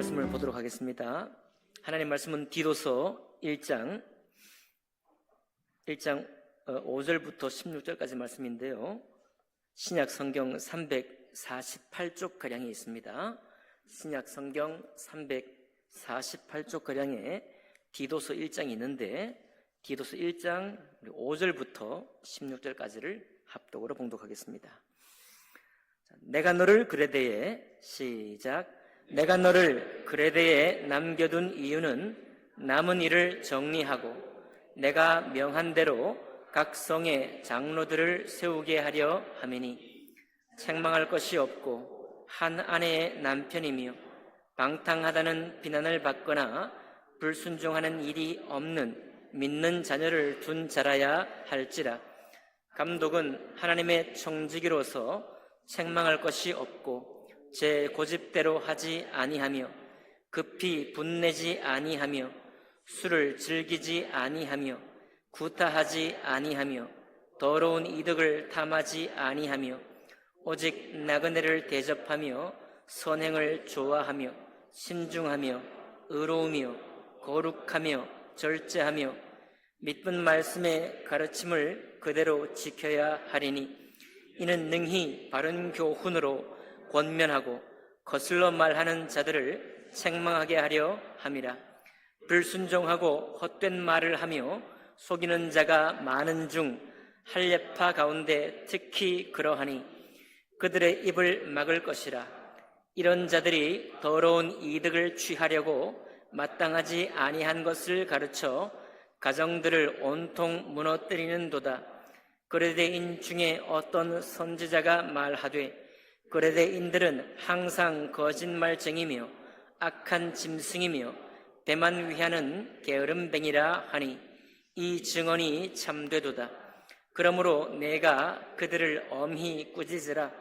말씀을 보도록 하겠습니다. 하나님 말씀은 디도서 1장 5절부터 16절까지 말씀인데요. 신약 성경 348쪽가량이 있습니다. 신약 성경 348쪽가량에 디도서 1장이 있는데 디도서 1장 5절부터 16절까지를 합독으로 봉독하겠습니다. 내가 너를 그레데에 시작. 내가 너를 그레데에 남겨둔 이유는 남은 일을 정리하고 내가 명한 대로 각 성의 장로들을 세우게 하려 함이니 책망할 것이 없고 한 아내의 남편이며 방탕하다는 비난을 받거나 불순종하는 일이 없는 믿는 자녀를 둔 자라야 할지라. 감독은 하나님의 청지기로서 책망할 것이 없고 제 고집대로 하지 아니하며 급히 분내지 아니하며 술을 즐기지 아니하며 구타하지 아니하며 더러운 이득을 탐하지 아니하며 오직 나그네를 대접하며 선행을 좋아하며 신중하며 의로우며 거룩하며 절제하며 믿는 말씀의 가르침을 그대로 지켜야 하리니 이는 능히 바른 교훈으로 권면하고 거슬러 말하는 자들을 책망하게 하려 함이라. 불순종하고 헛된 말을 하며 속이는 자가 많은 중 할례파 가운데 특히 그러하니 그들의 입을 막을 것이라. 이런 자들이 더러운 이득을 취하려고 마땅하지 아니한 것을 가르쳐 가정들을 온통 무너뜨리는도다. 그레데인 중에 어떤 선지자가 말하되 그레데인들은 항상 거짓말쟁이며 악한 짐승이며 배만 위하는 게으름뱅이라 하니 이 증언이 참되도다. 그러므로 내가 그들을 엄히 꾸짖으라.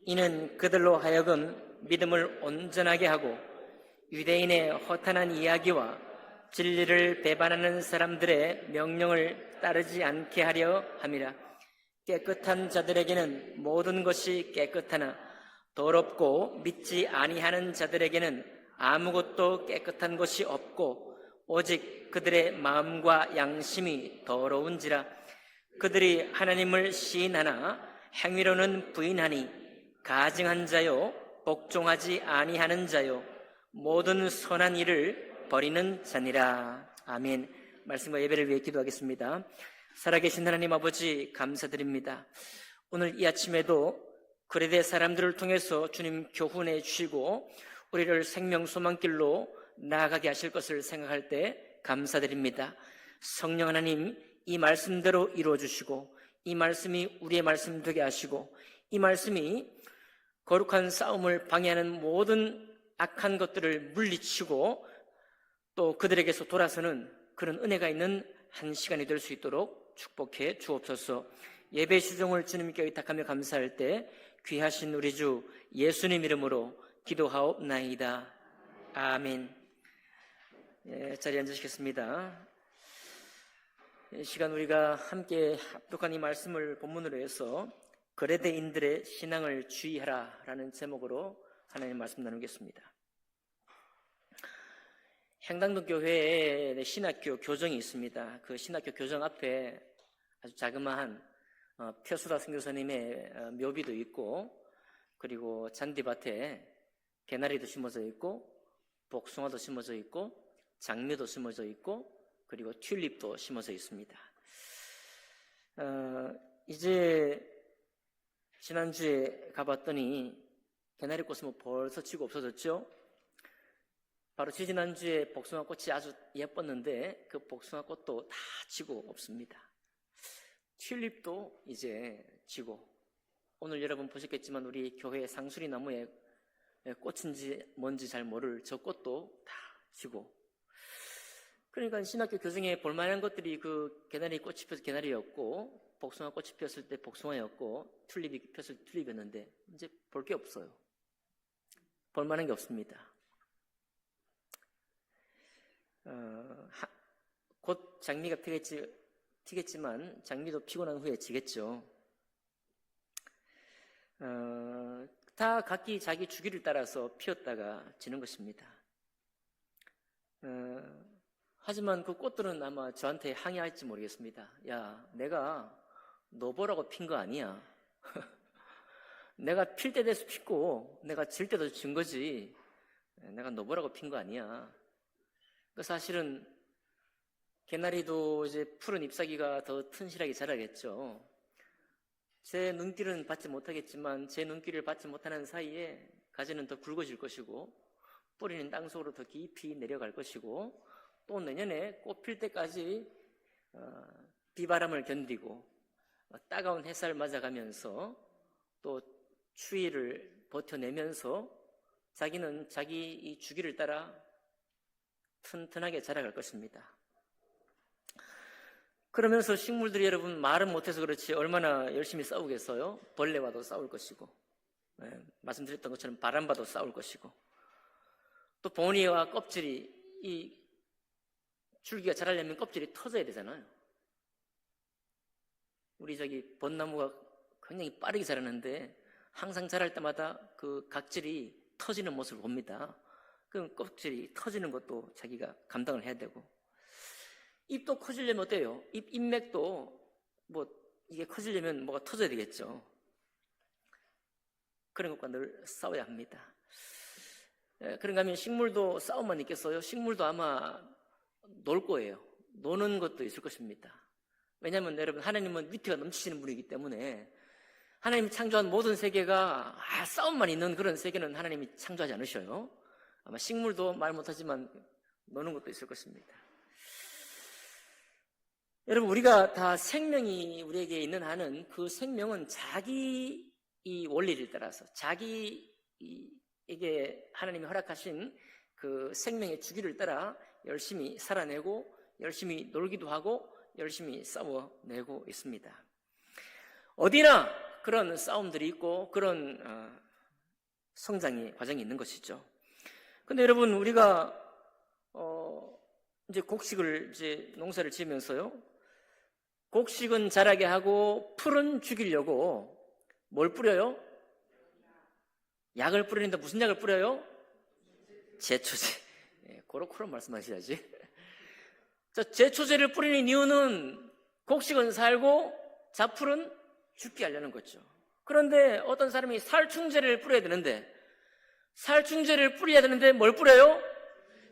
이는 그들로 하여금 믿음을 온전하게 하고 유대인의 허탄한 이야기와 진리를 배반하는 사람들의 명령을 따르지 않게 하려 함이라. 깨끗한 자들에게는 모든 것이 깨끗하나 더럽고 믿지 아니하는 자들에게는 아무것도 깨끗한 것이 없고 오직 그들의 마음과 양심이 더러운지라. 그들이 하나님을 시인하나 행위로는 부인하니 가증한 자요 복종하지 아니하는 자요 모든 선한 일을 버리는 자니라. 아멘. 말씀과 예배를 위해 기도하겠습니다. 살아계신 하나님 아버지 감사드립니다. 오늘 이 아침에도 그레데 사람들을 통해서 주님 교훈해 주시고 우리를 생명 소망길로 나아가게 하실 것을 생각할 때 감사드립니다. 성령 하나님, 이 말씀대로 이루어 주시고 이 말씀이 우리의 말씀 되게 하시고 이 말씀이 거룩한 싸움을 방해하는 모든 악한 것들을 물리치고 또 그들에게서 돌아서는 그런 은혜가 있는 한 시간이 될 수 있도록 축복해 주옵소서. 예배 시종을 주님께 의탁하며 감사할 때 귀하신 우리 주 예수님 이름으로 기도하옵나이다. 아멘. 자리에 앉으시겠습니다. 이 시간 우리가 함께 합독한 이 말씀을 본문으로 해서 그레데인들의 신앙을 주의하라 라는 제목으로 하나님 말씀 나누겠습니다. 행당동 교회에 신학교 교정이 있습니다. 그 신학교 교정 앞에 아주 자그마한 표수다 선교사님의 묘비도 있고 그리고 잔디밭에 개나리도 심어져 있고 복숭아도 심어져 있고 장미도 심어져 있고 그리고 튤립도 심어져 있습니다. 이제 지난주에 가봤더니 개나리 꽃은 벌써 지고 없어졌죠? 바로 지난주에 복숭아 꽃이 아주 예뻤는데 그 복숭아 꽃도 다 지고 없습니다. 튤립도 이제 지고, 오늘 여러분 보셨겠지만 우리 교회 상수리 나무에 꽃인지 뭔지 잘 모를 저 꽃도 다 지고, 그러니까 신학교 교정에 볼만한 것들이 그 개나리 꽃이 펴서 개나리였고 복숭아 꽃이 폈을 때 복숭아였고 튤립이 폈을 때 튤립이었는데 이제 볼 게 없어요. 볼만한 게 없습니다. 곧 장미가 피겠지만 장미도 피고 난 후에 지겠죠. 다 각기 자기 주기를 따라서 피었다가 지는 것입니다. 하지만 그 꽃들은 아마 저한테 항의할지 모르겠습니다. 야, 내가 너 보라고 핀 거 아니야. 내가 필 때 돼서 피고 내가 질 때도 진 거지. 내가 너 보라고 핀 거 아니야. 그 사실은 개나리도 이제 푸른 잎사귀가 더 튼실하게 자라겠죠. 제 눈길은 받지 못하겠지만 제 눈길을 받지 못하는 사이에 가지는 더 굵어질 것이고 뿌리는 땅속으로 더 깊이 내려갈 것이고 또 내년에 꽃 필 때까지 비바람을 견디고 따가운 햇살 맞아가면서 또 추위를 버텨내면서 자기는 자기 이 주기를 따라 튼튼하게 자라갈 것입니다. 그러면서 식물들이 여러분 말은 못해서 그렇지 얼마나 열심히 싸우겠어요? 벌레와도 싸울 것이고 말씀드렸던 것처럼 바람과도 싸울 것이고 또 봉우리와 껍질이 이 줄기가 자라려면 껍질이 터져야 되잖아요. 우리 저기 벚나무가 굉장히 빠르게 자라는데 항상 자랄 때마다 그 각질이 터지는 모습을 봅니다. 그럼 껍질이 터지는 것도 자기가 감당을 해야 되고 잎도 커지려면 어때요? 잎맥도 뭐 이게 커지려면 뭐가 터져야 되겠죠. 그런 것과 늘 싸워야 합니다. 그런가 하면 식물도 싸움만 있겠어요? 식물도 아마 놀 거예요. 노는 것도 있을 것입니다. 왜냐하면 여러분 하나님은 위트가 넘치시는 분이기 때문에 하나님이 창조한 모든 세계가 싸움만 있는 그런 세계는 하나님이 창조하지 않으셔요. 아마 식물도 말 못하지만 노는 것도 있을 것입니다. 여러분 우리가 다 생명이 우리에게 있는 한은 그 생명은 자기 이 원리를 따라서 자기에게 하나님이 허락하신 그 생명의 주기를 따라 열심히 살아내고 열심히 놀기도 하고 열심히 싸워내고 있습니다. 어디나 그런 싸움들이 있고 그런 성장의 과정이 있는 것이죠. 근데 여러분 우리가 이제 곡식을 이제 농사를 지으면서요. 곡식은 자라게 하고 풀은 죽이려고 뭘 뿌려요? 약을 뿌리는데 무슨 약을 뿌려요? 제초제. 그렇게 말씀하셔야지. 제초제를 뿌리는 이유는 곡식은 살고 잡풀은 죽게 하려는 거죠. 그런데 어떤 사람이 살충제를 뿌려야 되는데 뭘 뿌려요?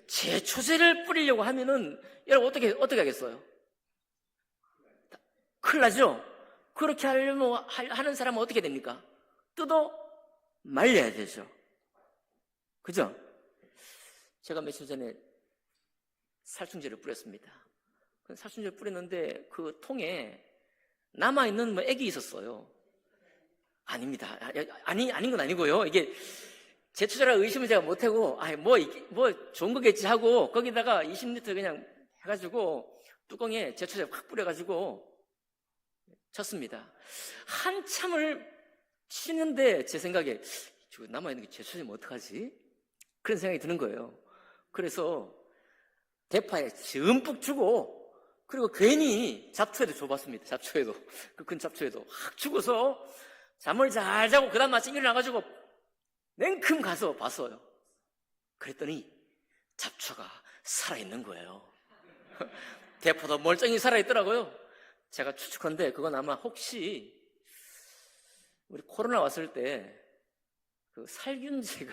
제초제를 뿌리려고 하면은 여러분 어떻게 하겠어요? 큰일 나죠? 그렇게 하려면 하는 사람은 어떻게 됩니까? 뜯어 말려야 되죠. 그죠? 제가 며칠 전에 살충제를 뿌렸습니다. 살충제를 뿌렸는데 그 통에 남아있는 액이 있었어요. 아닙니다. 아닌 건 아니고요. 이게 제초제라 의심을 제가 못하고 뭐 좋은 거겠지 하고 거기다가 20리터 그냥 해가지고 뚜껑에 제초제 확 뿌려가지고 쳤습니다. 한참을 치는데 제 생각에 남아있는 게 제초제면 어떡하지? 그런 생각이 드는 거예요. 그래서 대파에 듬뿍 주고 그리고 괜히 잡초에도 줘봤습니다. 잡초에도 그 큰 잡초에도 확 주고서 잠을 잘 자고 그 다음 아침 일어나가지고 냉큼 가서 봤어요. 그랬더니 잡초가 살아있는 거예요. 대파도 멀쩡히 살아있더라고요. 제가 추측한데 그건 아마 혹시 우리 코로나 왔을 때 그 살균제가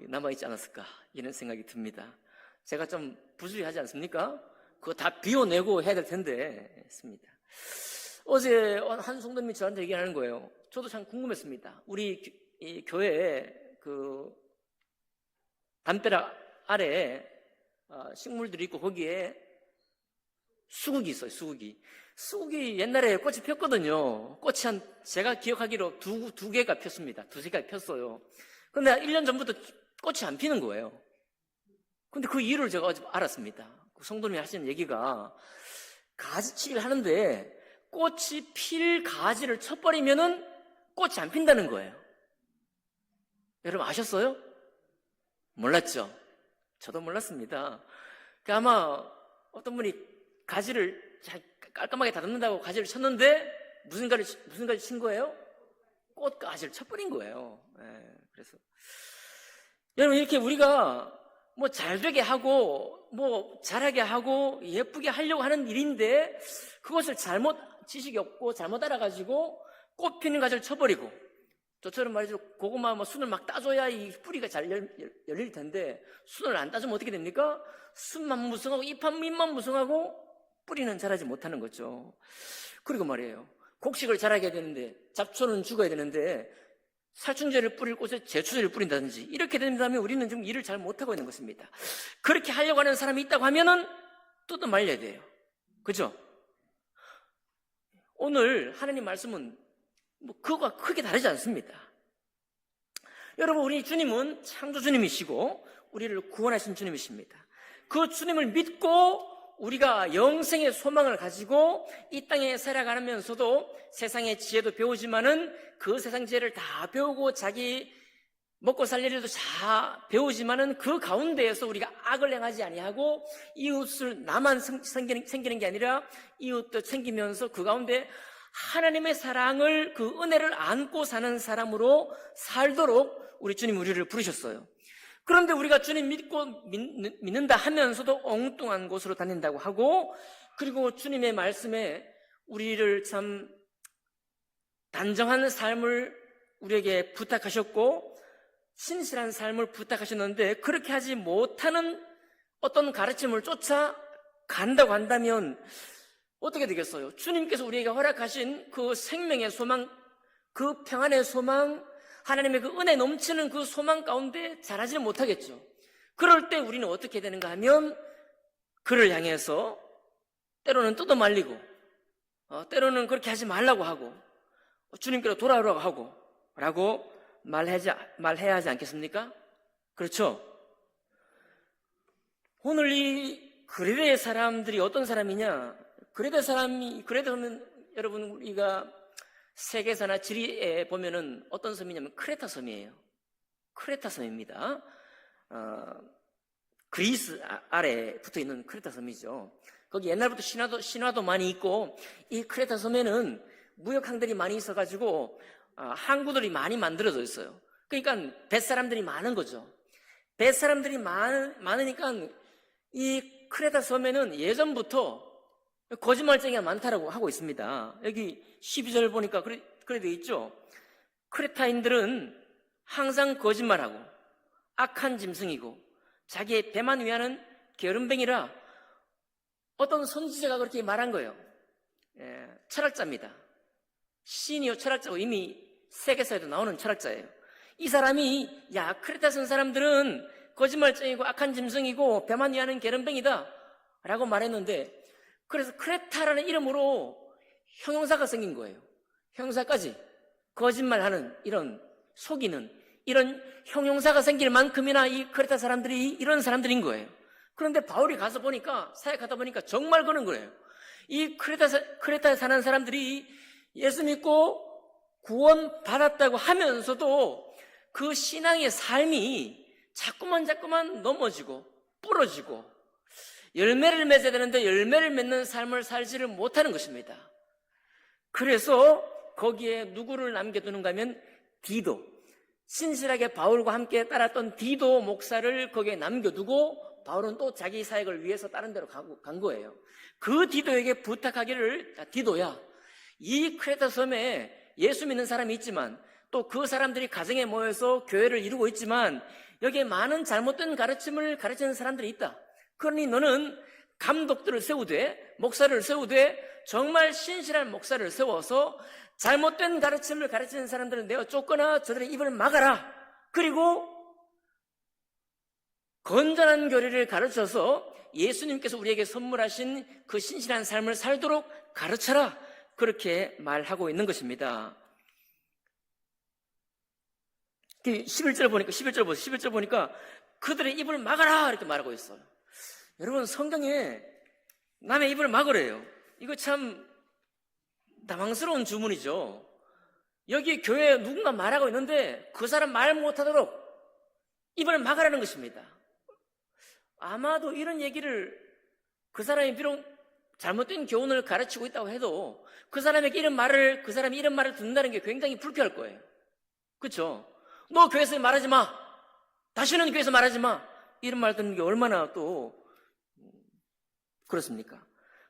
남아있지 않았을까 이런 생각이 듭니다. 제가 좀 부주의하지 않습니까? 그거 다 비워내고 해야 될 텐데 했습니다. 어제 한 성도님이 저한테 얘기하는 거예요. 저도 참 궁금했습니다. 우리 이 교회에 그 담벼락 아래에 식물들이 있고 거기에 수국이 있어요. 수국이 옛날에 꽃이 폈거든요. 꽃이 제가 기억하기로 두 개가 폈습니다. 두세 개가 폈어요. 근데 1년 전부터 꽃이 안 피는 거예요. 근데 그 이유를 제가 어제 알았습니다. 그 성도님이 하시는 얘기가 가지치기를 하는데 꽃이 필 가지를 쳐버리면은 꽃이 안 핀다는 거예요. 여러분 아셨어요? 몰랐죠? 저도 몰랐습니다. 아마 어떤 분이 가지를 잘 깔끔하게 다듬는다고 가지를 쳤는데 무슨 가지 친 거예요? 꽃가지를 쳐버린 거예요. 그래서 여러분 이렇게 우리가 뭐 잘되게 하고 뭐 잘하게 하고 예쁘게 하려고 하는 일인데 그것을 지식이 없고 잘못 알아가지고 꽃 피는 가지를 쳐버리고, 저처럼 말이죠, 고구마 뭐 순을 막 따줘야 이 뿌리가 잘 열릴 텐데 순을 안 따주면 어떻게 됩니까? 순만 무성하고 잎만 무성하고 뿌리는 자라지 못하는 거죠. 그리고 말이에요, 곡식을 자라게 해야 되는데 잡초는 죽어야 되는데 살충제를 뿌릴 곳에 제초제를 뿌린다든지 이렇게 된다면 우리는 좀 일을 잘 못하고 있는 것입니다. 그렇게 하려고 하는 사람이 있다고 하면은 뜯어 말려야 돼요. 그죠? 오늘 하나님 말씀은 뭐 그거가 크게 다르지 않습니다. 여러분, 우리 주님은 창조 주님이시고 우리를 구원하신 주님이십니다. 그 주님을 믿고 우리가 영생의 소망을 가지고 이 땅에 살아가면서도 세상의 지혜도 배우지만은 그 세상 지혜를 다 배우고 자기 먹고 살 일도 다 배우지만은 그 가운데에서 우리가 악을 행하지 아니하고 이웃을 나만 생기는 게 아니라 이웃도 챙기면서 그 가운데 하나님의 사랑을, 그 은혜를 안고 사는 사람으로 살도록 우리 주님 우리를 부르셨어요. 그런데 우리가 주님 믿는다 하면서도 엉뚱한 곳으로 다닌다고 하고, 그리고 주님의 말씀에 우리를 참 단정한 삶을 우리에게 부탁하셨고 신실한 삶을 부탁하셨는데 그렇게 하지 못하는 어떤 가르침을 쫓아 간다고 한다면 어떻게 되겠어요? 주님께서 우리에게 허락하신 그 생명의 소망, 그 평안의 소망, 하나님의 그 은혜 넘치는 그 소망 가운데 자라지는 못하겠죠. 그럴 때 우리는 어떻게 되는가 하면 그를 향해서 때로는 뜯어 말리고 때로는 그렇게 하지 말라고 하고 주님께로 돌아오라고 하고 라고 말해야 하지 않겠습니까? 그렇죠? 오늘 이 그레데 사람들이 어떤 사람이냐? 그레데는 여러분 우리가 세계사나 지리에 보면은 어떤 섬이냐면 크레타 섬이에요. 크레타 섬입니다. 그리스 아래에 붙어 있는 크레타 섬이죠. 거기 옛날부터 신화도 많이 있고 이 크레타 섬에는 무역항들이 많이 있어가지고 항구들이 많이 만들어져 있어요. 그러니까 뱃사람들이 많은 거죠. 뱃사람들이 많으니까 이 크레타 섬에는 예전부터 거짓말쟁이가 많다라고 하고 있습니다. 여기 12절 보니까 그래 되어 있죠. 크레타인들은 항상 거짓말하고 악한 짐승이고 자기의 배만 위하는 게으름뱅이라 어떤 선지자가 그렇게 말한 거예요. 철학자입니다. 시니어 철학자고 이미 세계사에도 나오는 철학자예요. 이 사람이 크레타 선 사람들은 거짓말쟁이고 악한 짐승이고 배만 위하는 게으름뱅이다 라고 말했는데, 그래서 크레타라는 이름으로 형용사가 생긴 거예요. 형용사까지 거짓말하는, 이런 속이는 이런 형용사가 생길 만큼이나 이 크레타 사람들이 이런 사람들인 거예요. 그런데 바울이 가서 보니까, 사역하다 보니까 정말 그런 거예요. 이 크레타에 사는 사람들이 예수 믿고 구원 받았다고 하면서도 그 신앙의 삶이 자꾸만 넘어지고 부러지고 열매를 맺어야 되는데 열매를 맺는 삶을 살지를 못하는 것입니다. 그래서 거기에 누구를 남겨두는가 하면 디도, 신실하게 바울과 함께 따랐던 디도 목사를 거기에 남겨두고 바울은 또 자기 사역을 위해서 다른 데로 간 거예요. 그 디도에게 부탁하기를, 디도야, 이 크레타 섬에 예수 믿는 사람이 있지만 또 그 사람들이 가정에 모여서 교회를 이루고 있지만 여기에 많은 잘못된 가르침을 가르치는 사람들이 있다. 그러니 너는 감독들을 세우되, 목사를 세우되 정말 신실한 목사를 세워서 잘못된 가르침을 가르치는 사람들은 내가 쫓거나 저들의 입을 막아라. 그리고 건전한 교리를 가르쳐서 예수님께서 우리에게 선물하신 그 신실한 삶을 살도록 가르쳐라. 그렇게 말하고 있는 것입니다. 11절 보니까 그들의 입을 막아라 이렇게 말하고 있어요. 여러분, 성경에 남의 입을 막으래요. 이거 참 당황스러운 주문이죠. 여기 교회에 누군가 말하고 있는데 그 사람 말 못하도록 입을 막으라는 것입니다. 아마도 이런 얘기를 그 사람이 비록 잘못된 교훈을 가르치고 있다고 해도 그 사람이 이런 말을 듣는다는 게 굉장히 불쾌할 거예요. 그렇죠? 너 교회에서 말하지 마. 다시는 교회에서 말하지 마. 이런 말 듣는 게 얼마나 또 그렇습니까?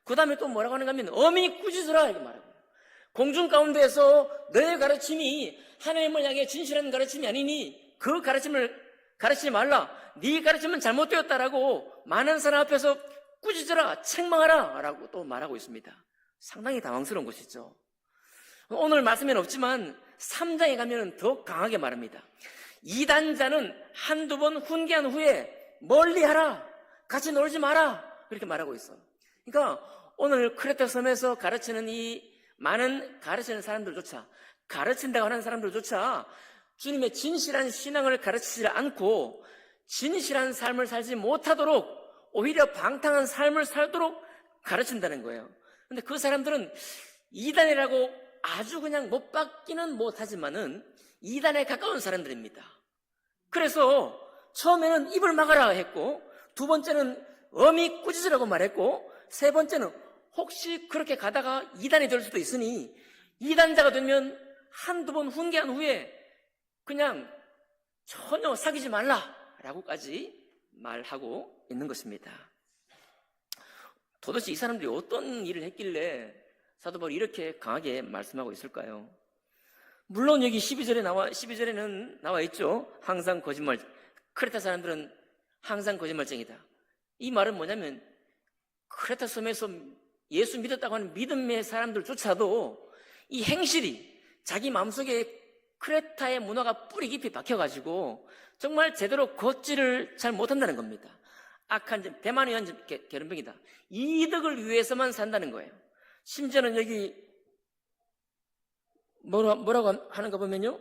그 다음에 또 뭐라고 하는가 하면 어미 꾸짖으라 이렇게 말합니다. 공중 가운데에서 너의 가르침이 하나님을 향해 진실한 가르침이 아니니 그 가르침을 가르치지 말라. 네 가르침은 잘못되었다라고 많은 사람 앞에서 꾸짖으라, 책망하라 라고 또 말하고 있습니다. 상당히 당황스러운 것이죠. 오늘 말씀에는 없지만 3장에 가면 더 강하게 말합니다. 이단자는 한두 번 훈계한 후에 멀리하라, 같이 놀지 마라 그렇게 말하고 있어요. 그러니까 오늘 크레타 섬에서 가르치는 이 많은 가르치는 사람들조차, 가르친다고 하는 사람들조차 주님의 진실한 신앙을 가르치지 않고 진실한 삶을 살지 못하도록 오히려 방탕한 삶을 살도록 가르친다는 거예요. 근데 그 사람들은 이단이라고 아주 그냥 못 받기는 못하지만은 이단에 가까운 사람들입니다. 그래서 처음에는 입을 막아라 했고, 두 번째는 어미 꾸짖으라고 말했고, 세 번째는 혹시 그렇게 가다가 이단이 될 수도 있으니 이단자가 되면 한두 번 훈계한 후에 그냥 전혀 사귀지 말라라고까지 말하고 있는 것입니다. 도대체 이 사람들이 어떤 일을 했길래 사도 바울이 이렇게 강하게 말씀하고 있을까요? 물론 여기 12절에는 나와 있죠. 항상 거짓말, 크레타 사람들은 항상 거짓말쟁이다. 이 말은 뭐냐면 크레타 섬에서 예수 믿었다고 하는 믿음의 사람들조차도 이 행실이 자기 마음속에 크레타의 문화가 뿌리 깊이 박혀가지고 정말 제대로 걷지를 잘 못한다는 겁니다. 악한 대만의 게으름병이다. 이득을 위해서만 산다는 거예요. 심지어는 여기 뭐라고 하는가 보면요,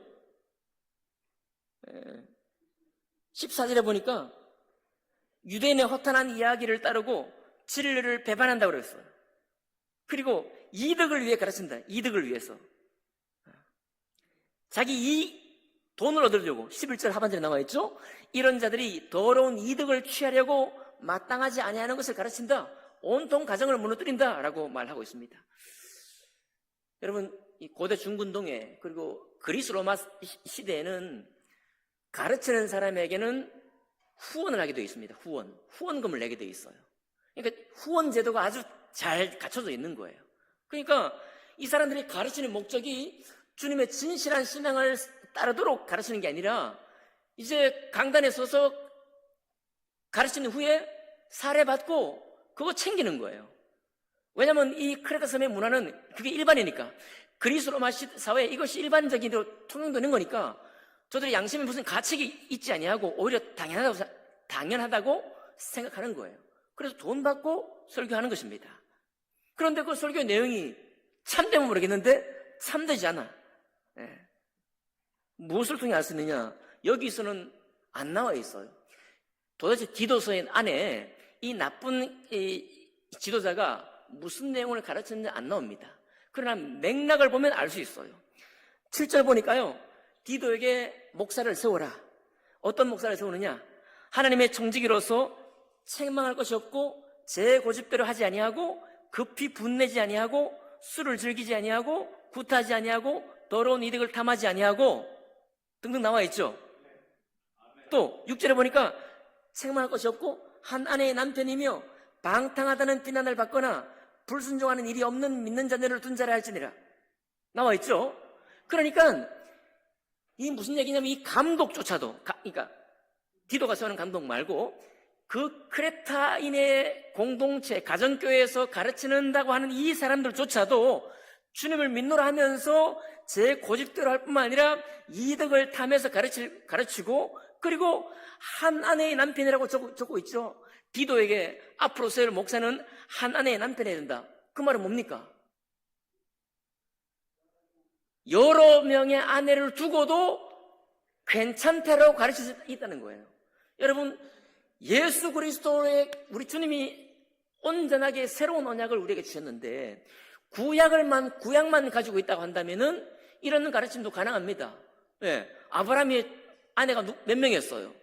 14절에 보니까 유대인의 허탄한 이야기를 따르고 진리를 배반한다고 그랬어요. 그리고 이득을 위해 가르친다. 이득을 위해서. 자기 이 돈을 얻으려고 11절 하반절에 나와 있죠. 이런 자들이 더러운 이득을 취하려고 마땅하지 아니하는 것을 가르친다. 온통 가정을 무너뜨린다라고 말하고 있습니다. 여러분, 이 고대 중근동에 그리고 그리스 로마 시대에는 가르치는 사람에게는 후원을 하게 되어 있습니다. 후원금을 내게 되어 있어요. 그러니까 후원 제도가 아주 잘 갖춰져 있는 거예요. 그러니까 이 사람들이 가르치는 목적이 주님의 진실한 신앙을 따르도록 가르치는 게 아니라 이제 강단에 서서 가르치는 후에 사례받고 그거 챙기는 거예요. 왜냐하면 이 크레타 섬의 문화는 그게 일반이니까, 그리스 로마 사회에 이것이 일반적으로 통용되는 거니까 저들의 양심에 무슨 가책이 있지 아니하고 오히려 당연하다고 생각하는 거예요. 그래서 돈 받고 설교하는 것입니다. 그런데 그 설교의 내용이 참되면 모르겠는데 참되지 않아. 무엇을 통해 알 수 있느냐? 여기서는 안 나와 있어요. 도대체 디도서의 안에 이 나쁜 지도자가 무슨 내용을 가르쳤는지 안 나옵니다. 그러나 맥락을 보면 알 수 있어요. 7절 보니까요, 디도에게 목사를 세워라. 어떤 목사를 세우느냐? 하나님의 청지기로서 책망할 것이 없고 제 고집대로 하지 아니하고 급히 분내지 아니하고 술을 즐기지 아니하고 구타하지 아니하고 더러운 이득을 탐하지 아니하고 등등 나와 있죠. 또 6절에 보니까 책망할 것이 없고 한 아내의 남편이며 방탕하다는 비난을 받거나 불순종하는 일이 없는 믿는 자녀를 둔 자라 할지니라 나와 있죠. 그러니까 이 무슨 얘기냐면 이 감독조차도, 그러니까 디도가 세우는 감독 말고 그 크레타인의 공동체 가정교회에서 가르치는다고 하는 이 사람들조차도 주님을 믿노라 하면서 제 고집대로 할 뿐만 아니라 이득을 탐해서 가르치고, 그리고 한 아내의 남편이라고 적고 있죠. 디도에게 앞으로 세울 목사는 한 아내의 남편이어야 된다. 그 말은 뭡니까? 여러 명의 아내를 두고도 괜찮다라고 가르칠 수 있다는 거예요. 여러분, 예수 그리스도의 우리 주님이 온전하게 새로운 언약을 우리에게 주셨는데 구약만 가지고 있다고 한다면은 이런 가르침도 가능합니다. 예, 아브라함의 아내가 몇 명이었어요?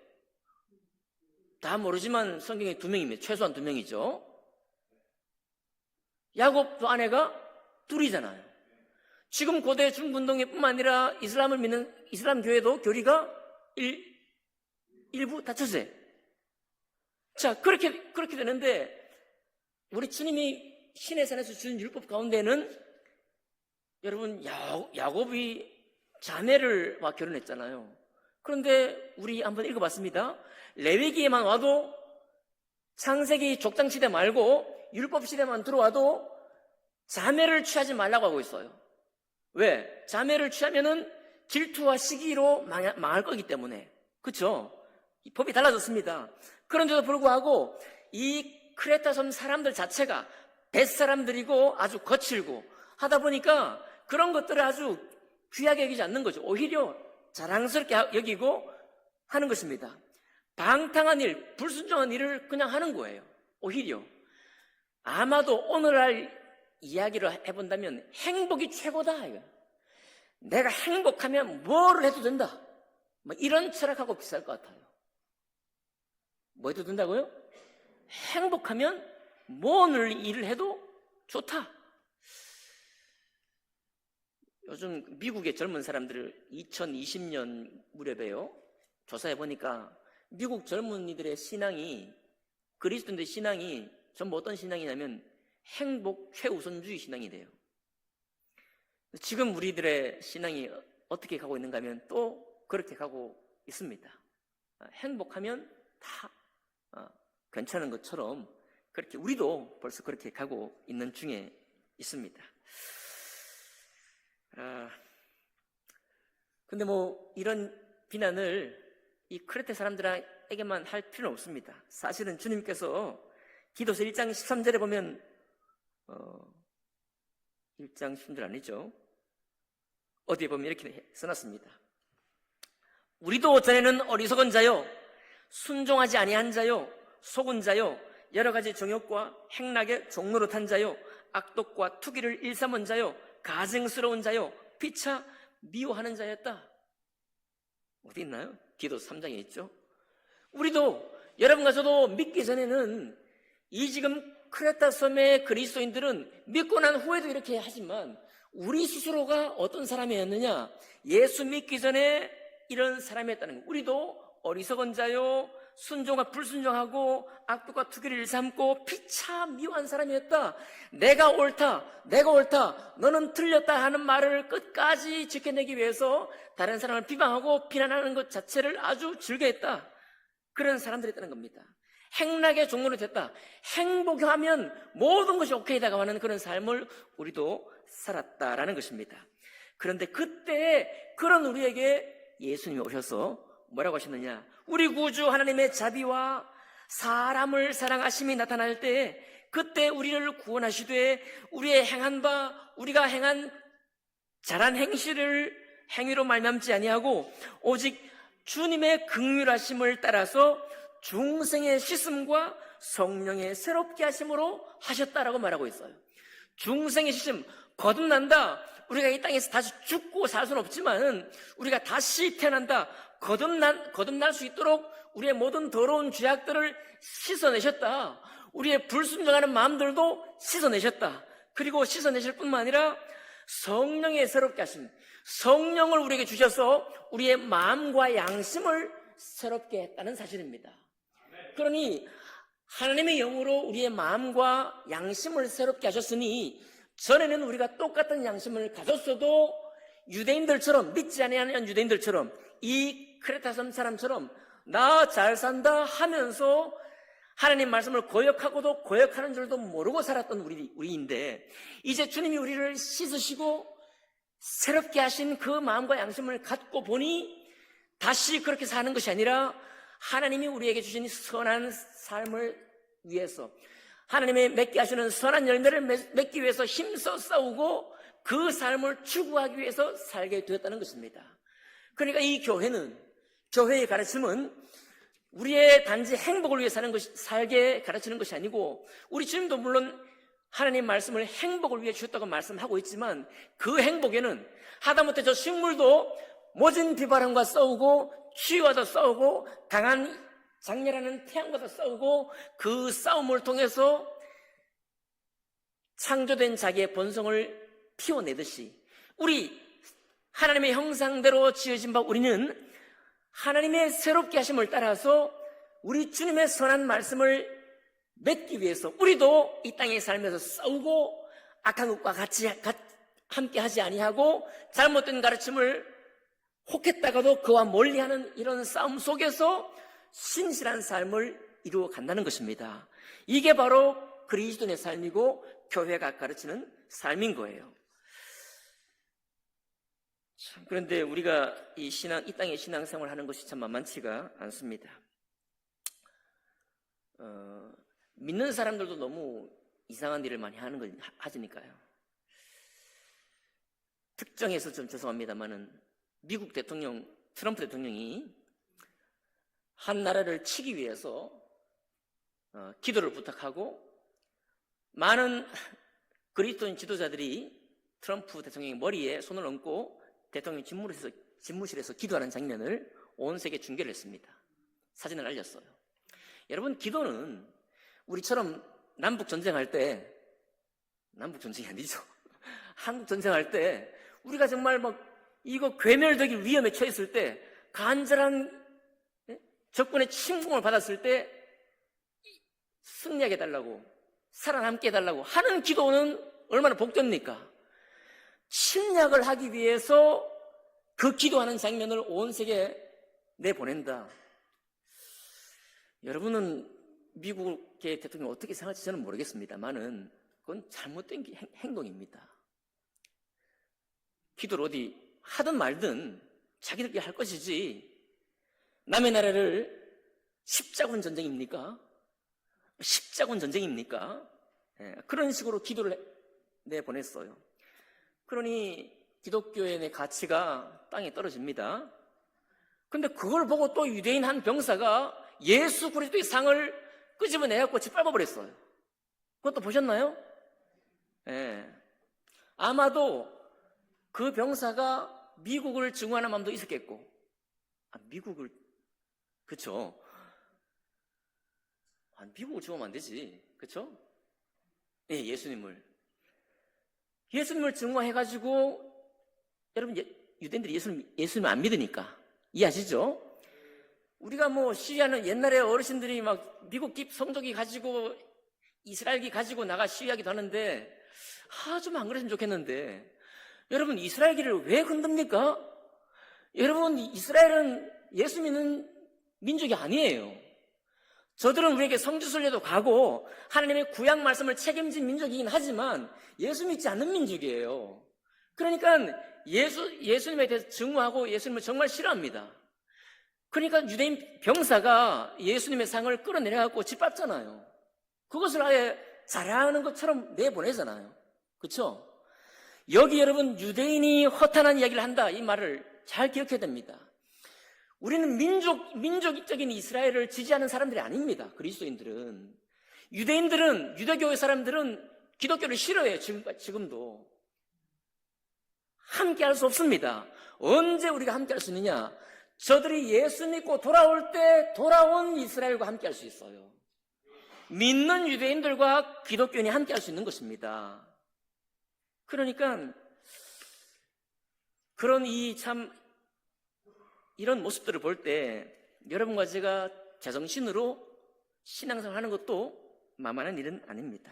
다 모르지만 성경에 2명입니다. 최소한 2명이죠. 야곱도 아내가 둘이잖아요. 지금 고대 중분동에뿐만 아니라 이슬람을 믿는 이슬람 교회도 교리가 일부 닫혔어요. 자, 그렇게 되는데, 우리 주님이 시내산에서 주신 율법 가운데는 여러분, 야곱이 자매를와 결혼했잖아요. 그런데 우리 한번 읽어봤습니다. 레위기에만 와도, 창세기 족장시대 말고 율법시대만 들어와도 자매를 취하지 말라고 하고 있어요. 왜? 자매를 취하면은 질투와 시기로 망할 거기 때문에. 그렇죠? 법이 달라졌습니다. 그런데도 불구하고 이 크레타 섬 사람들 자체가 뱃사람들이고 아주 거칠고 하다 보니까 그런 것들을 아주 귀하게 여기지 않는 거죠. 오히려 자랑스럽게 여기고 하는 것입니다. 방탕한 일, 불순종한 일을 그냥 하는 거예요. 오히려. 아마도 오늘날 이야기를 해본다면 행복이 최고다. 이거. 내가 행복하면 뭐를 해도 된다. 뭐 이런 철학하고 비슷할 것 같아요. 뭐 해도 된다고요? 행복하면 뭔 일을 해도 좋다. 요즘 미국의 젊은 사람들을 2020년 무렵에요. 조사해보니까 미국 젊은이들의 신앙이, 그리스도인들의 신앙이 전부 어떤 신앙이냐면 행복 최우선주의 신앙이 돼요. 지금 우리들의 신앙이 어떻게 가고 있는가 하면 또 그렇게 가고 있습니다. 행복하면 다 괜찮은 것처럼 그렇게 우리도 벌써 그렇게 가고 있는 중에 있습니다. 근데 뭐 이런 비난을 이 크레테 사람들에게만 할 필요는 없습니다. 사실은 주님께서 기도서 1장 13절에 보면 1장 13절 아니죠. 어디에 보면 이렇게 써놨습니다. 우리도 전에는 어리석은 자요, 순종하지 아니한 자요, 속은 자요, 여러 가지 정욕과 행락의 종로로 탄 자요, 악독과 투기를 일삼은 자요, 가증스러운 자요, 피차 미워하는 자였다. 어디 있나요? 기도서 3장에 있죠. 우리도, 여러분과 저도 믿기 전에는 이 지금 크레타 섬의 그리스도인들은 믿고 난 후에도 이렇게 하지만 우리 스스로가 어떤 사람이었느냐? 예수 믿기 전에 이런 사람이었다는 거예요. 우리도 어리석은 자요, 순종과 불순종하고 악독과 투기를 일삼고 피차 미워한 사람이었다. 내가 옳다, 너는 틀렸다 하는 말을 끝까지 지켜내기 위해서 다른 사람을 비방하고 비난하는 것 자체를 아주 즐겨했다. 그런 사람들이었다는 겁니다. 행락의 종로로 됐다. 행복하면 모든 것이 오케이다가 하는 그런 삶을 우리도 살았다라는 것입니다. 그런데 그때 그런 우리에게 예수님이 오셔서 뭐라고 하셨느냐? 우리 구주 하나님의 자비와 사람을 사랑하심이 나타날 때 그때 우리를 구원하시되 우리의 행한 바, 우리가 행한 잘한 행위로 말미암지 아니하고 오직 주님의 긍휼하심을 따라서 중생의 씻음과 성령의 새롭게 하심으로 하셨다라고 말하고 있어요. 중생의 씻음, 거듭난다. 우리가 이 땅에서 다시 죽고 살 수는 없지만 우리가 다시 태어난다. 거듭날 수 있도록 우리의 모든 더러운 죄악들을 씻어내셨다. 우리의 불순종하는 마음들도 씻어내셨다. 그리고 씻어내실 뿐만 아니라 성령의 새롭게 하심, 성령을 우리에게 주셔서 우리의 마음과 양심을 새롭게 했다는 사실입니다. 그러니 하나님의 영으로 우리의 마음과 양심을 새롭게 하셨으니 전에는 우리가 똑같은 양심을 가졌어도 유대인들처럼, 믿지 아니하는 유대인들처럼, 이 크레타 섬 사람처럼 나 잘 산다 하면서 하나님 말씀을 거역하고도 거역하는 줄도 모르고 살았던 우리인데 이제 주님이 우리를 씻으시고 새롭게 하신 그 마음과 양심을 갖고 보니 다시 그렇게 사는 것이 아니라 하나님이 우리에게 주신 선한 삶을 위해서, 하나님의 맺게 하시는 선한 열매를 맺기 위해서 힘써 싸우고 그 삶을 추구하기 위해서 살게 되었다는 것입니다. 그러니까 이 교회의 가르침은 우리의 단지 행복을 위해 살게 가르치는 것이 아니고, 우리 주님도 물론 하나님 말씀을 행복을 위해 주셨다고 말씀하고 있지만 그 행복에는 하다못해 저 식물도 모진 비바람과 싸우고 추위와도 싸우고 강한 장렬하는 태양과도 싸우고 그 싸움을 통해서 창조된 자기의 본성을 피워내듯이 우리 하나님의 형상대로 지어진 바 우리는 하나님의 새롭게 하심을 따라서 우리 주님의 선한 말씀을 맺기 위해서 우리도 이 땅에 살면서 싸우고 악한 것과 함께 하지 아니하고 잘못된 가르침을 혹했다가도 그와 멀리하는 이런 싸움 속에서 신실한 삶을 이루어 간다는 것입니다. 이게 바로 그리스도인의 삶이고 교회가 가르치는 삶인 거예요. 그런데 우리가 이 땅의 신앙생활을 하는 것이 참 만만치가 않습니다. 믿는 사람들도 너무 이상한 일을 많이 하니까요. 특정해서 좀 죄송합니다만은 미국 대통령 트럼프 대통령이 한 나라를 치기 위해서 기도를 부탁하고 많은 그리스도인 지도자들이 트럼프 대통령의 머리에 손을 얹고 대통령 집무실에서 기도하는 장면을 온 세계에 중계를 했습니다. 사진을 알렸어요. 여러분, 기도는 우리처럼 남북전쟁할 때, 남북전쟁이 아니죠. 한국전쟁할 때 우리가 정말 이거 괴멸되기 위험에 처했을 때, 간절한 적군의 침공을 받았을 때 승리하게 해달라고, 살아남게 해달라고 하는 기도는 얼마나 복됩니까? 침략을 하기 위해서 그 기도하는 장면을 온 세계에 내보낸다. 여러분은 미국의 대통령이 어떻게 생각할지 저는 모르겠습니다만은 그건 잘못된 행동입니다. 기도를 어디 하든 말든 자기들끼리 할 것이지 남의 나라를 십자군 전쟁입니까? 십자군 전쟁입니까? 그런 식으로 기도를 내보냈어요. 그러니 기독교의 가치가 땅에 떨어집니다. 근데 그걸 보고 또 유대인 한 병사가 예수 그리스도의 상을 끄집어내갖고 짓밟아버렸어요. 그것도 보셨나요? 아마도 그 병사가 미국을 증오하는 마음도 있었겠고, 미국을, 그쵸? 미국을 증오하면 안 되지, 그쵸? 네, 예수님을 증오해가지고, 여러분, 유대인들이 예수님 안 믿으니까. 이해하시죠? 우리가 시위하는 옛날에 어르신들이 미국 성도기 가지고 이스라엘기 가지고 나가 시위하기도 하는데, 좀 안 그랬으면 좋겠는데, 여러분, 이스라엘기를 왜 건듭니까? 여러분, 이스라엘은 예수 믿는 민족이 아니에요. 저들은 우리에게 성지순례도 가고 하나님의 구약 말씀을 책임진 민족이긴 하지만 예수 믿지 않는 민족이에요. 그러니까 예수님에 대해서 증오하고 예수님을 정말 싫어합니다. 그러니까 유대인 병사가 예수님의 상을 끌어내려갖고 짓밟잖아요. 그것을 아예 자랑하는 것처럼 내보내잖아요. 그렇죠? 여기 여러분, 유대인이 허탄한 이야기를 한다, 이 말을 잘 기억해야 됩니다. 우리는 민족적인 이스라엘을 지지하는 사람들이 아닙니다. 그리스도인들은. 유대인들은, 유대교의 사람들은 기독교를 싫어해요. 지금도. 함께 할 수 없습니다. 언제 우리가 함께 할 수 있느냐? 저들이 예수 믿고 돌아올 때 돌아온 이스라엘과 함께 할 수 있어요. 믿는 유대인들과 기독교인이 함께 할 수 있는 것입니다. 그러니까 그런 이런 모습들을 볼 때 여러분과 제가 제정신으로 신앙생활 하는 것도 만만한 일은 아닙니다.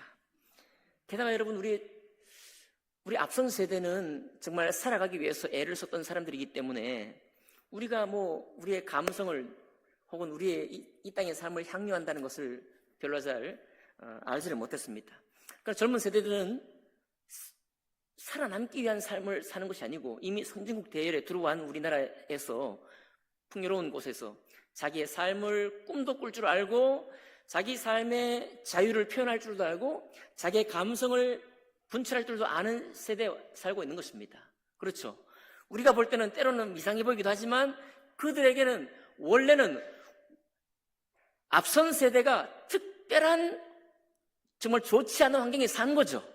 게다가 여러분, 우리 앞선 세대는 정말 살아가기 위해서 애를 썼던 사람들이기 때문에 우리가 우리의 감성을 혹은 우리의 이 땅의 삶을 향유한다는 것을 별로 잘 알지를 못했습니다. 그러니까 젊은 세대들은 살아남기 위한 삶을 사는 것이 아니고 이미 선진국 대열에 들어온 우리나라에서 풍요로운 곳에서 자기의 삶을 꿈도 꿀 줄 알고 자기 삶의 자유를 표현할 줄도 알고 자기의 감성을 분출할 줄도 아는 세대에 살고 있는 것입니다. 그렇죠? 우리가 볼 때는 때로는 이상해 보이기도 하지만 그들에게는 원래는 앞선 세대가 특별한 정말 좋지 않은 환경에 산 거죠.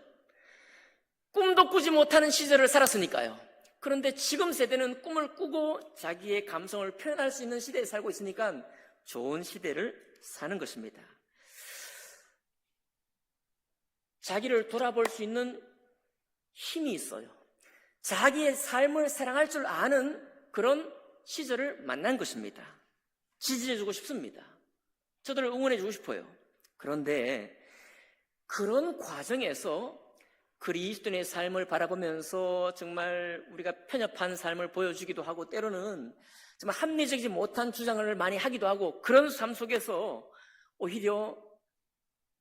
꿈도 꾸지 못하는 시절을 살았으니까요. 그런데 지금 세대는 꿈을 꾸고 자기의 감성을 표현할 수 있는 시대에 살고 있으니까 좋은 시대를 사는 것입니다. 자기를 돌아볼 수 있는 힘이 있어요. 자기의 삶을 사랑할 줄 아는 그런 시절을 만난 것입니다. 지지해주고 싶습니다. 저들을 응원해 주고 싶어요. 그런데 그런 과정에서 그리스도인의 삶을 바라보면서 정말 우리가 편협한 삶을 보여주기도 하고, 때로는 정말 합리적이지 못한 주장을 많이 하기도 하고, 그런 삶 속에서 오히려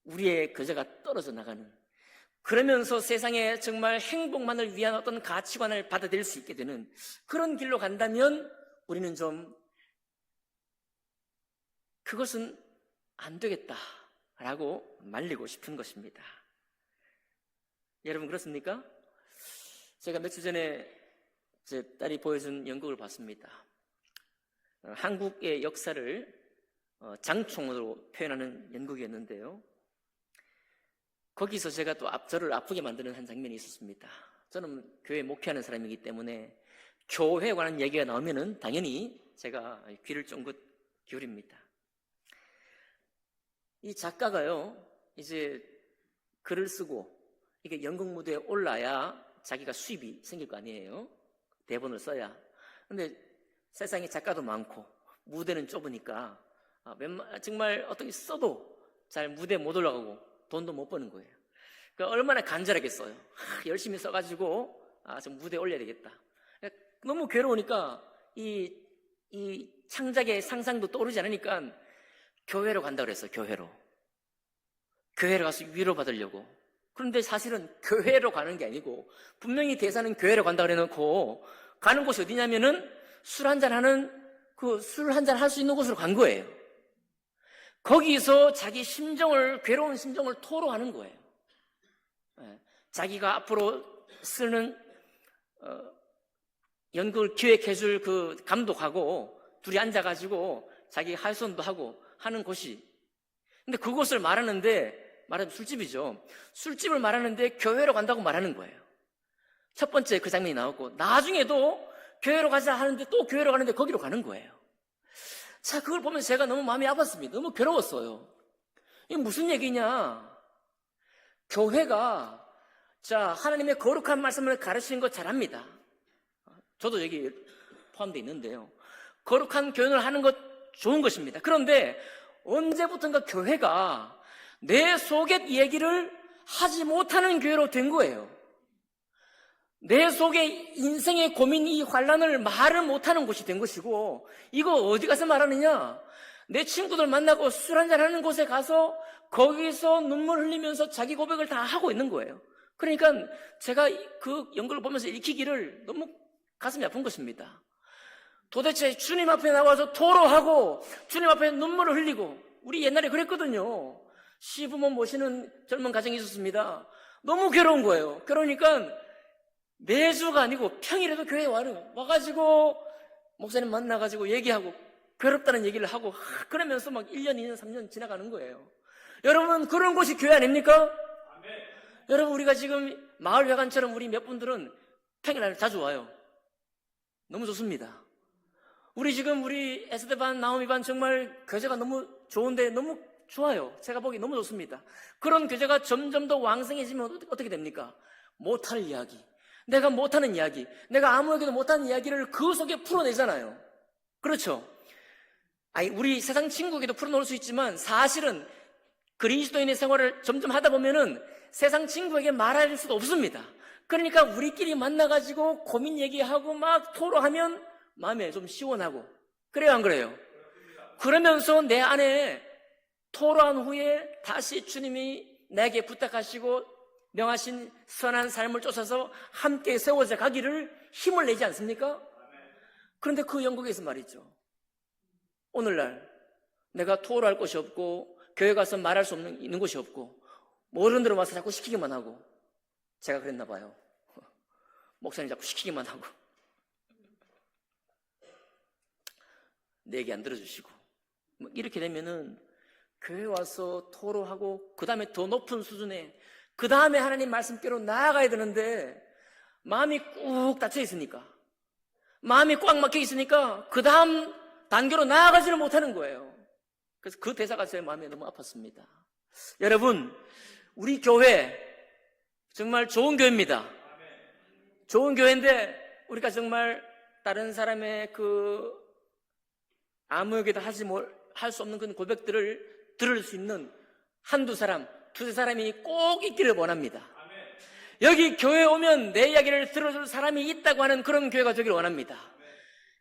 우리의 거저가 떨어져 나가는, 그러면서 세상에 정말 행복만을 위한 어떤 가치관을 받아들일 수 있게 되는 그런 길로 간다면 우리는 좀 그것은 안 되겠다라고 말리고 싶은 것입니다. 여러분 그렇습니까? 제가 며칠 전에 제 딸이 보여준 연극을 봤습니다. 한국의 역사를 장총으로 표현하는 연극이었는데요. 거기서 제가 또 저를 아프게 만드는 한 장면이 있었습니다. 저는 교회 목회하는 사람이기 때문에 교회에 관한 얘기가 나오면은 당연히 제가 귀를 쫑긋 기울입니다. 이 작가가요, 이제 글을 쓰고 이게 연극 무대에 올라야 자기가 수입이 생길 거 아니에요. 대본을 써야. 근데 세상에 작가도 많고 무대는 좁으니까 정말 어떻게 써도 잘 무대에 못 올라가고 돈도 못 버는 거예요. 그러니까 얼마나 간절하겠어요. 열심히 써가지고 좀 무대에 올려야 되겠다. 너무 괴로우니까 이 창작의 상상도 떠오르지 않으니까 교회로 간다고 그랬어요. 교회로 가서 위로받으려고. 그런데 사실은 교회로 가는 게 아니고 분명히 대사는 교회로 간다고 그래놓고 가는 곳이 어디냐면은 술 한잔 할 수 있는 곳으로 간 거예요. 거기서 자기 괴로운 심정을 토로하는 거예요. 자기가 앞으로 쓰는 연극을 기획해줄 그 감독하고 둘이 앉아가지고 자기 할선도 하고 하는 곳이. 근데 그곳을 말하면 술집이죠. 술집을 말하는데 교회로 간다고 말하는 거예요. 첫 번째 그 장면이 나왔고, 나중에도 교회로 가자 하는데 또 교회로 가는데 거기로 가는 거예요. 자, 그걸 보면서 제가 너무 마음이 아팠습니다. 너무 괴로웠어요. 이게 무슨 얘기냐? 교회가 하나님의 거룩한 말씀을 가르치는 거 잘합니다. 저도 여기 포함되어 있는데요. 거룩한 교훈을 하는 것 좋은 것입니다. 그런데 언제부턴가 교회가 내 속의 얘기를 하지 못하는 교회로 된 거예요. 내 속의 인생의 고민, 이 환란을 말을 못하는 곳이 된 것이고, 이거 어디 가서 말하느냐? 내 친구들 만나고 술 한잔 하는 곳에 가서 거기서 눈물 흘리면서 자기 고백을 다 하고 있는 거예요. 그러니까 제가 그 연극을 보면서 읽히기를 너무 가슴이 아픈 것입니다. 도대체 주님 앞에 나와서 토로하고 주님 앞에 눈물을 흘리고, 우리 옛날에 그랬거든요. 시부모 모시는 젊은 가정이 있었습니다. 너무 괴로운 거예요. 그러니까 매주가 아니고 평일에도 교회에 와가지고 목사님 만나가지고 얘기하고 괴롭다는 얘기를 하고 그러면서 막 1년, 2년, 3년 지나가는 거예요. 여러분, 그런 곳이 교회 아닙니까? 아멘. 여러분, 우리가 지금 마을회관처럼 우리 몇 분들은 평일날 자주 와요. 너무 좋습니다. 우리 에스테반, 나오미반 정말 교제가 너무 좋은데 너무 좋아요. 제가 보기 너무 좋습니다. 그런 교제가 점점 더 왕성해지면 어떻게 됩니까? 못할 이야기, 내가 못하는 이야기, 내가 아무에게도 못하는 이야기를 그 속에 풀어내잖아요. 그렇죠? 우리 세상 친구에게도 풀어놓을 수 있지만 사실은 그리스도인의 생활을 점점 하다 보면은 세상 친구에게 말할 수도 없습니다. 그러니까 우리끼리 만나가지고 고민 얘기하고 막 토로하면 마음에 좀 시원하고, 그래요, 안 그래요? 그러면서 내 안에 토로한 후에 다시 주님이 내게 부탁하시고 명하신 선한 삶을 쫓아서 함께 세워져 가기를 힘을 내지 않습니까? 그런데 그 연극에서 말이죠, 오늘날 내가 토로할 곳이 없고 교회 가서 말할 수 있는 곳이 없고 어른들 와서 자꾸 시키기만 하고, 제가 그랬나 봐요. 목사님 자꾸 시키기만 하고 내 얘기 안 들어주시고 이렇게 되면은 교회 와서 토로하고 그 다음에 더 높은 수준에 그 다음에 하나님 말씀께로 나아가야 되는데 마음이 꾹 닫혀 있으니까, 마음이 꽉 막혀 있으니까 그 다음 단계로 나아가지를 못하는 거예요. 그래서 그 대사가 제 마음에 너무 아팠습니다. 여러분, 우리 교회 정말 좋은 교회입니다. 좋은 교회인데 우리가 정말 다른 사람의 아무에게도 할 수 없는 그런 고백들을 들을 수 있는 한두 사람, 두세 사람이 꼭 있기를 원합니다. 여기 교회에 오면 내 이야기를 들어줄 사람이 있다고 하는 그런 교회가 되기를 원합니다.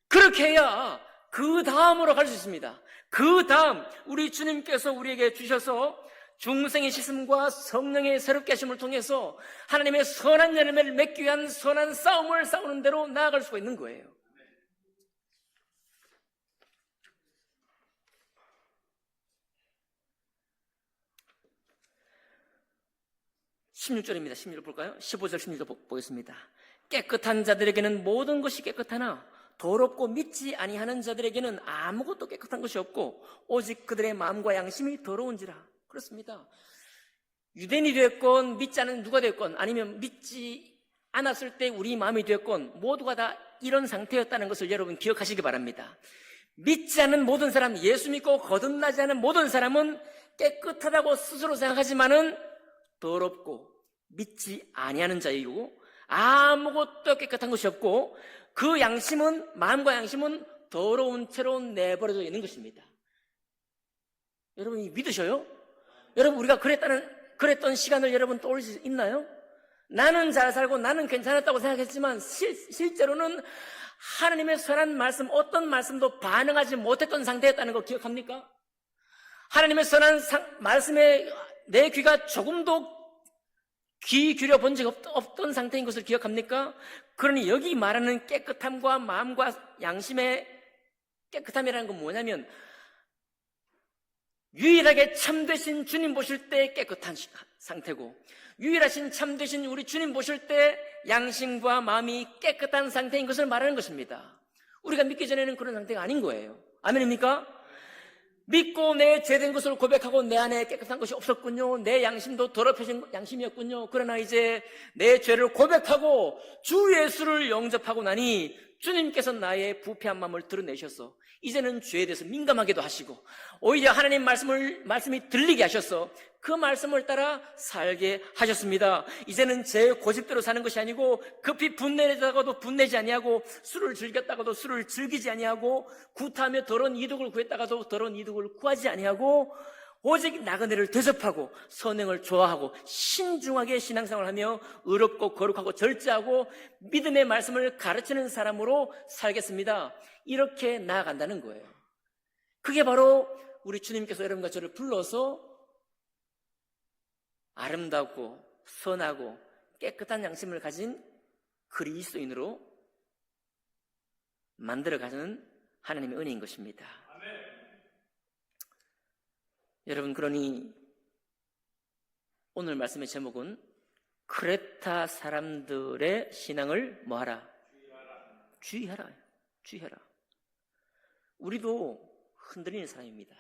그렇게 해야 그 다음으로 갈 수 있습니다. 그 다음 우리 주님께서 우리에게 주셔서 중생의 씻음과 성령의 새롭게 하심을 통해서 하나님의 선한 열매를 맺기 위한 선한 싸움을 싸우는 대로 나아갈 수가 있는 거예요. 16절입니다. 16절 볼까요? 15절 16절 보겠습니다. 깨끗한 자들에게는 모든 것이 깨끗하나 더럽고 믿지 아니하는 자들에게는 아무것도 깨끗한 것이 없고 오직 그들의 마음과 양심이 더러운지라. 그렇습니다. 유대인이 됐건 믿지 않은 누가 됐건 아니면 믿지 않았을 때 우리 마음이 됐건 모두가 다 이런 상태였다는 것을 여러분 기억하시기 바랍니다. 믿지 않는 모든 사람, 예수 믿고 거듭나지 않은 모든 사람은 깨끗하다고 스스로 생각하지만은 더럽고 믿지 아니하는 자이고 아무것도 깨끗한 것이 없고 그 양심은, 마음과 양심은 더러운 채로 내버려져 있는 것입니다. 여러분이 믿으셔요? 여러분 우리가 그랬던 시간을 여러분 떠올릴 수 있나요? 나는 잘 살고 나는 괜찮았다고 생각했지만 실제로는 하나님의 선한 말씀, 어떤 말씀도 반응하지 못했던 상태였다는 거 기억합니까? 하나님의 선한 말씀에 내 귀가 조금도 귀 기울여 본 적 없던 상태인 것을 기억합니까? 그러니 여기 말하는 깨끗함과 마음과 양심의 깨끗함이라는 건 뭐냐면 유일하게 참되신 주님 보실 때 깨끗한 상태고 유일하신 참되신 우리 주님 보실 때 양심과 마음이 깨끗한 상태인 것을 말하는 것입니다. 우리가 믿기 전에는 그런 상태가 아닌 거예요. 아멘입니까? 믿고 내 죄된 것을 고백하고 내 안에 깨끗한 것이 없었군요. 내 양심도 더럽혀진 양심이었군요. 그러나 이제 내 죄를 고백하고 주 예수를 영접하고 나니 주님께서 나의 부패한 마음을 드러내셔서 이제는 죄에 대해서 민감하게도 하시고 오히려 하나님 말씀이 들리게 하셔서 그 말씀을 따라 살게 하셨습니다. 이제는 제 고집대로 사는 것이 아니고 급히 분내다가도 분내지 아니하고 술을 즐겼다가도 술을 즐기지 아니하고 구타하며 더러운 이득을 구했다가도 더러운 이득을 구하지 아니하고 오직 나그네를 대접하고 선행을 좋아하고 신중하게 신앙생활을 하며 의롭고 거룩하고 절제하고 믿음의 말씀을 가르치는 사람으로 살겠습니다. 이렇게 나아간다는 거예요. 그게 바로 우리 주님께서 여러분과 저를 불러서 아름답고 선하고 깨끗한 양심을 가진 그리스도인으로 만들어가는 하나님의 은혜인 것입니다. 여러분, 그러니 오늘 말씀의 제목은 크레타 사람들의 신앙을 뭐하라? 주의하라. 주의하라. 우리도 흔들리는 사람입니다.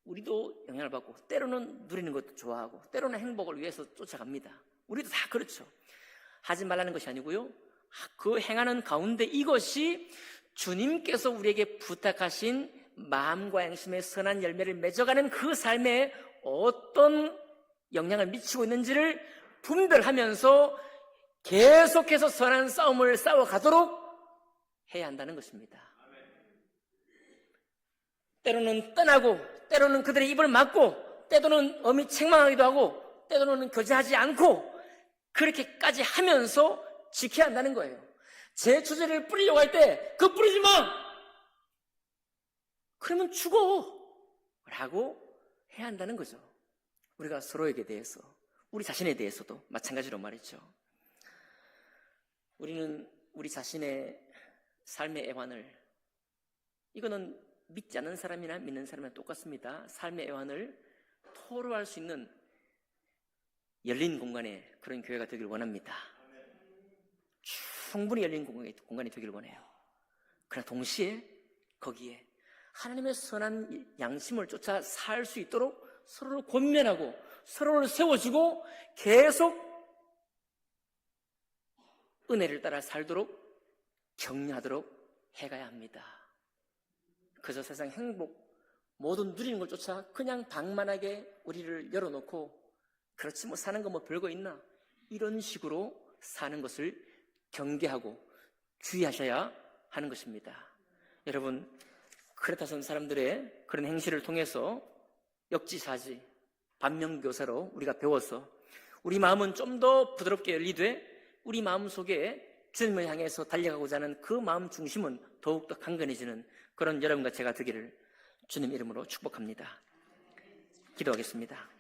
우리도 영향을 받고 때로는 누리는 것도 좋아하고 때로는 행복을 위해서 쫓아갑니다. 우리도 다 그렇죠. 하지 말라는 것이 아니고요. 그 행하는 가운데 이것이 주님께서 우리에게 부탁하신 마음과 양심의 선한 열매를 맺어가는 그 삶에 어떤 영향을 미치고 있는지를 분별하면서 계속해서 선한 싸움을 싸워가도록 해야 한다는 것입니다. 때로는 떠나고 때로는 그들의 입을 막고 때로는 엄히 책망하기도 하고 때로는 교제하지 않고 그렇게까지 하면서 지켜야 한다는 거예요. 제 주제를 뿌리려고 할 때 그거 뿌리지 마! 그러면 죽어! 라고 해야 한다는 거죠. 우리가 서로에게 대해서, 우리 자신에 대해서도 마찬가지로 말이죠. 우리는 우리 자신의 삶의 애환을, 이거는 믿지 않는 사람이나 믿는 사람이나 똑같습니다. 삶의 애환을 토로할 수 있는 열린 공간에 그런 교회가 되길 원합니다. 충분히 열린 공간이 되길 원해요. 그러나 동시에 거기에 하나님의 선한 양심을 쫓아 살 수 있도록 서로를 권면하고 서로를 세워주고 계속 은혜를 따라 살도록 격려하도록 해가야 합니다. 그저 세상 행복, 모든 누리는 걸 쫓아 그냥 방만하게 우리를 열어놓고 그렇지 뭐 사는 거 뭐 별거 있나? 이런 식으로 사는 것을 경계하고 주의하셔야 하는 것입니다. 여러분, 크레타선 사람들의 그런 행실을 통해서 역지사지, 반면교사로 우리가 배워서 우리 마음은 좀 더 부드럽게 열리되 우리 마음 속에 주님을 향해서 달려가고자 하는 그 마음 중심은 더욱더 강건해지는 그런 여러분과 제가 되기를 주님 이름으로 축복합니다. 기도하겠습니다.